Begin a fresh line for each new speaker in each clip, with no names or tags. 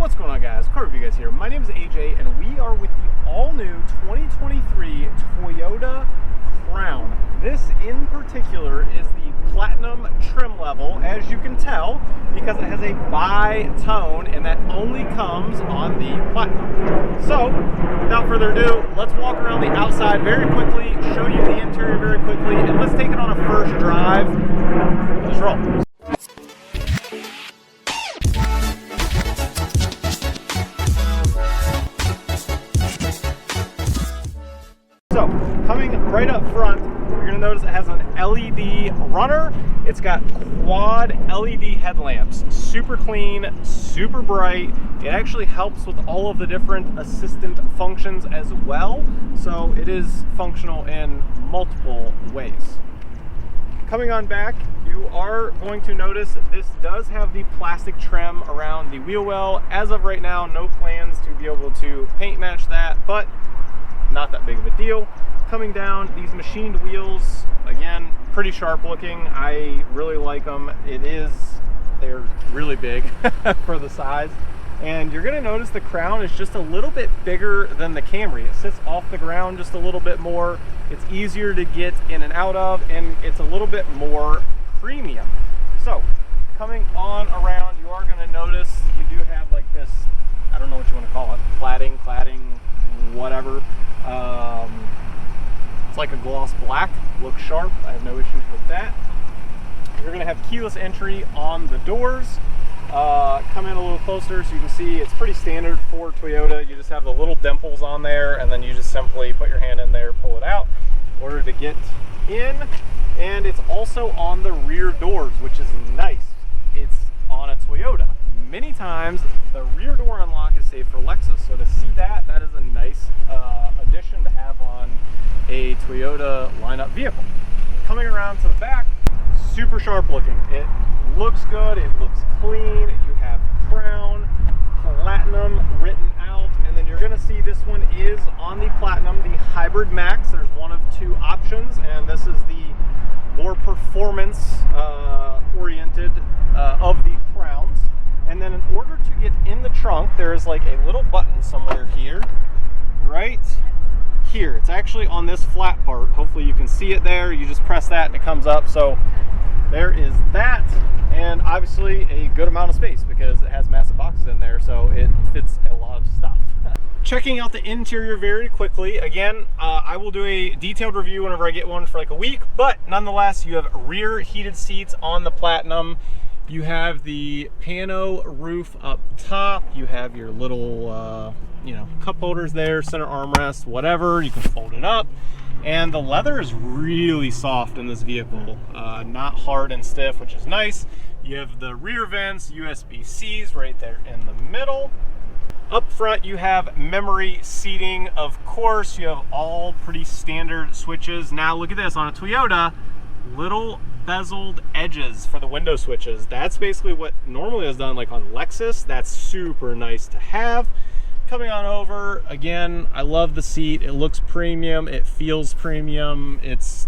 What's going on, guys? Car Review Guys here. My name is AJ and we are with the all-new 2023 Toyota Crown. This in particular is the platinum trim level, as you can tell, because it has a bi-tone and that only comes on the platinum. So, without further ado, let's walk around the outside very quickly, show you the interior very quickly, and let's take it on a first drive. Let's roll. So, coming right up front, you're going to notice it has an LED runner. It's got quad LED headlamps. Super clean, super bright. It actually helps with all of the different assistant functions as well. So it is functional in multiple ways. Coming on back, you are going to notice that this does have the plastic trim around the wheel well. As of right now, no plans to be able to paint match that, but not that big of a deal. Coming down, these machined wheels, again, pretty sharp looking. I really like them. They're really big for the size. And you're gonna notice the Crown is just a little bit bigger than the Camry. It sits off the ground just a little bit more. It's easier to get in and out of, and it's a little bit more premium. So, coming on around, you are gonna notice you do have like this, I don't know what you wanna call it, cladding, whatever. It's like a gloss black, looks sharp. I have no issues with that. You're gonna have keyless entry on the doors. Come in a little closer so you can see it's pretty standard for Toyota. You just have the little dimples on there, and then you just simply put your hand in there, pull it out in order to get in. And it's also on the rear doors, which is nice. It's on a Toyota. Many times the rear door unlock is saved for Lexus, so to see that is a nice addition to have on a Toyota lineup vehicle. Coming around to the back, super sharp looking. It looks good, it looks clean. You have Crown, Platinum written out, and then you're gonna see this one is on the Platinum, the Hybrid Max. There's one of two options, and this is the more performance oriented of the Crowns. And then in order to get in the trunk, there is like a little button somewhere here, right here. It's actually on this flat part. Hopefully you can see it there. You just press that and it comes up. So there is that, and obviously a good amount of space because it has massive boxes in there, so it fits a lot of stuff. Checking out the interior very quickly. Again, I will do a detailed review whenever I get one for like a week, but nonetheless, you have rear heated seats on the Platinum. You have the pano roof up top. You have your little, cup holders there, center armrest, whatever. You can fold it up. And the leather is really soft in this vehicle. Not hard and stiff, which is nice. You have the rear vents, USB-Cs right there in the middle. Up front, you have memory seating. Of course, you have all pretty standard switches. Now look at this, on a Toyota, little bezeled edges for the window switches. That's basically what normally is done like on Lexus. That's super nice to have. Coming on over, again, I love the seat. It looks premium, it feels premium. It's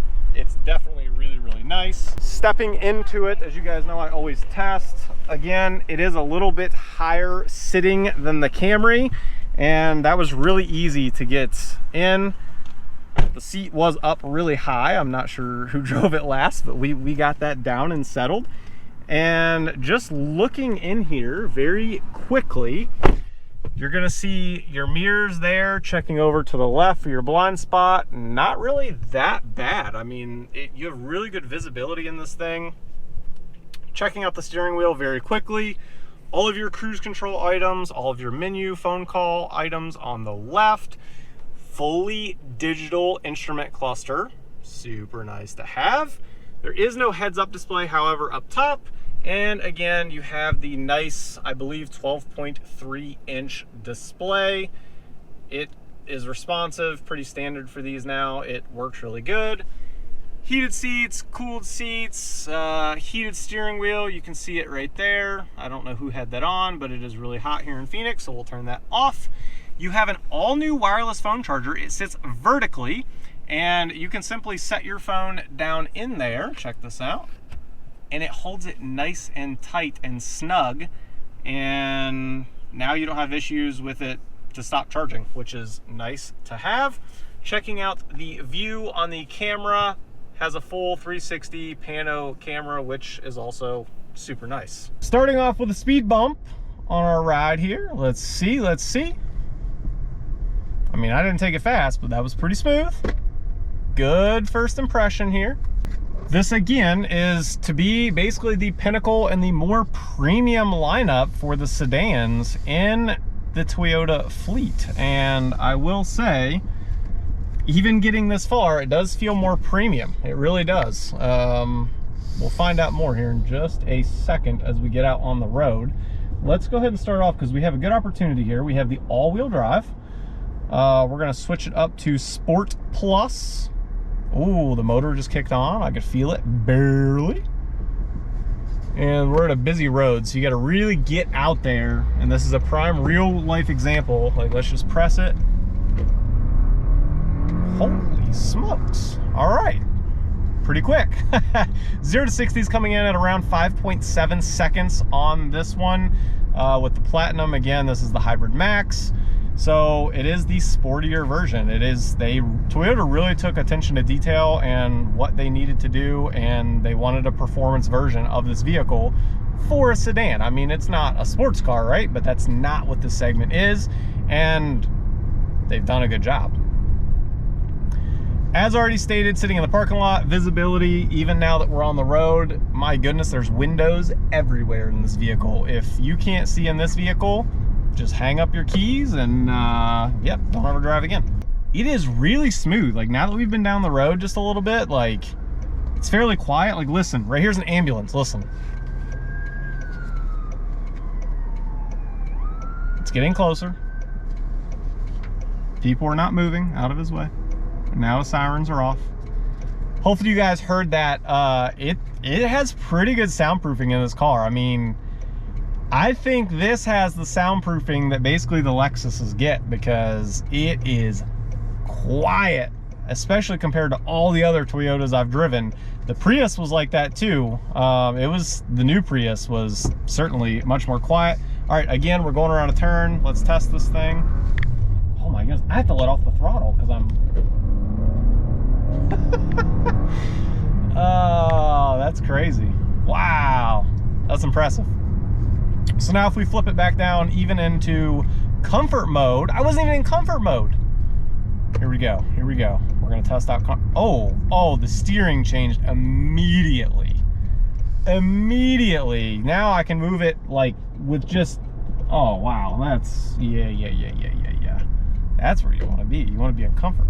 definitely really, really nice. Stepping into it, as you guys know, I always test. Again, it is a little bit higher sitting than the Camry, and that was really easy to get in. The seat was up really high. I'm not sure who drove it last, but we got that down and settled. And just looking in here very quickly, you're gonna see your mirrors there, checking over to the left for your blind spot. Not really that bad. I mean, you have really good visibility in this thing. Checking out the steering wheel very quickly. All of your cruise control items, all of your menu, phone call items on the left. Fully digital instrument cluster, super nice to have. There is no heads-up display, however, up top. And again, you have the nice, I believe, 12.3-inch display. It is responsive, pretty standard for these now. It works really good. Heated seats, cooled seats, heated steering wheel. You can see it right there. I don't know who had that on, but it is really hot here in Phoenix, so we'll turn that off. You have an all-new wireless phone charger. It sits vertically, and you can simply set your phone down in there. Check this out. And it holds it nice and tight and snug. And now you don't have issues with it to stop charging, which is nice to have. Checking out the view on the camera, has a full 360 pano camera, which is also super nice. Starting off with a speed bump on our ride here. Let's see. I mean, I didn't take it fast, but that was pretty smooth. Good first impression here. This again is to be basically the pinnacle and the more premium lineup for the sedans in the Toyota fleet. And I will say, even getting this far, it does feel more premium. It really does. We'll find out more here in just a second as we get out on the road. Let's go ahead and start off because we have a good opportunity here. We have the all-wheel drive. We're gonna switch it up to Sport Plus. Oh, the motor just kicked on. I could feel it barely. And we're at a busy road, so you got to really get out there. And this is a prime real life example. Like, let's just press it. Holy smokes. All right. Pretty quick. 0 to 60 is coming in at around 5.7 seconds on this one. With the Platinum, again, this is the Hybrid Max. So it is the sportier version. Toyota really took attention to detail and what they needed to do, and they wanted a performance version of this vehicle for a sedan. I mean, it's not a sports car, right? But that's not what this segment is, and they've done a good job. As already stated, sitting in the parking lot, visibility, even now that we're on the road, my goodness, there's windows everywhere in this vehicle. If you can't see in this vehicle, just hang up your keys and yep, don't ever drive again. It is really smooth. Like, now that we've been down the road just a little bit, like, it's fairly quiet. Like, listen, right here's an ambulance. Listen, it's getting closer. People are not moving out of his way. Now the sirens are off. Hopefully you guys heard that. It has pretty good soundproofing in this car. I mean, I think this has the soundproofing that basically the Lexuses get, because it is quiet, especially compared to all the other Toyotas I've driven. The Prius was like that too. The new Prius was certainly much more quiet. All right, again, we're going around a turn. Let's test this thing. Oh my goodness, I have to let off the throttle because I'm... Oh, that's crazy. Wow, that's impressive. So now if we flip it back down even into comfort mode, I wasn't even in comfort mode. Here we go. We're gonna test out. Oh, the steering changed immediately. Now I can move it like with just, oh wow, that's, yeah. That's where you wanna be. You wanna be in comfort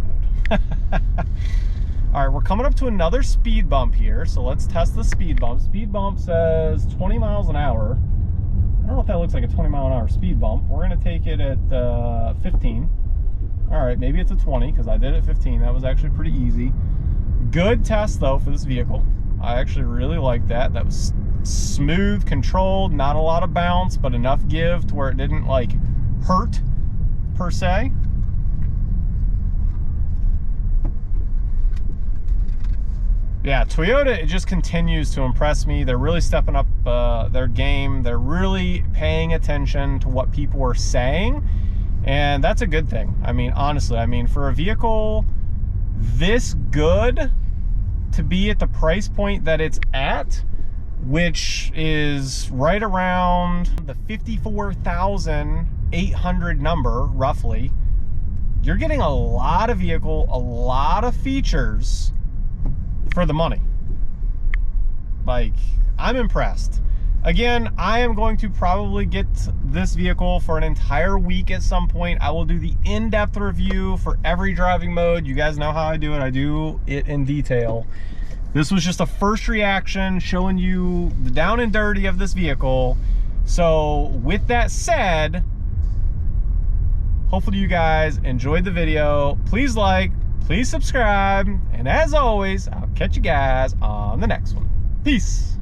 mode. All right, we're coming up to another speed bump here. So let's test the speed bump. Speed bump says 20 miles an hour. I don't know if that looks like a 20 mile an hour speed bump. We're gonna take it at 15. All right, maybe it's a 20 because I did it at 15. That was actually pretty easy. Good test though for this vehicle. I actually really like that. That was smooth, controlled, not a lot of bounce, but enough give to where it didn't like hurt per se. Yeah, Toyota, it just continues to impress me. They're really stepping up their game. They're really paying attention to what people are saying, and that's a good thing. I mean, honestly, I mean, for a vehicle this good to be at the price point that it's at, which is right around the 54,800 number, roughly, you're getting a lot of vehicle, a lot of features for the money. Like, I'm impressed. Again, I am going to probably get this vehicle for an entire week at some point. I will do the in-depth review for every driving mode. You guys know how I do it. I do it in detail. This was just a first reaction showing you the down and dirty of this vehicle. So with that said, hopefully you guys enjoyed the video. Please like, please subscribe, and as always, I'll catch you guys on the next one. Peace.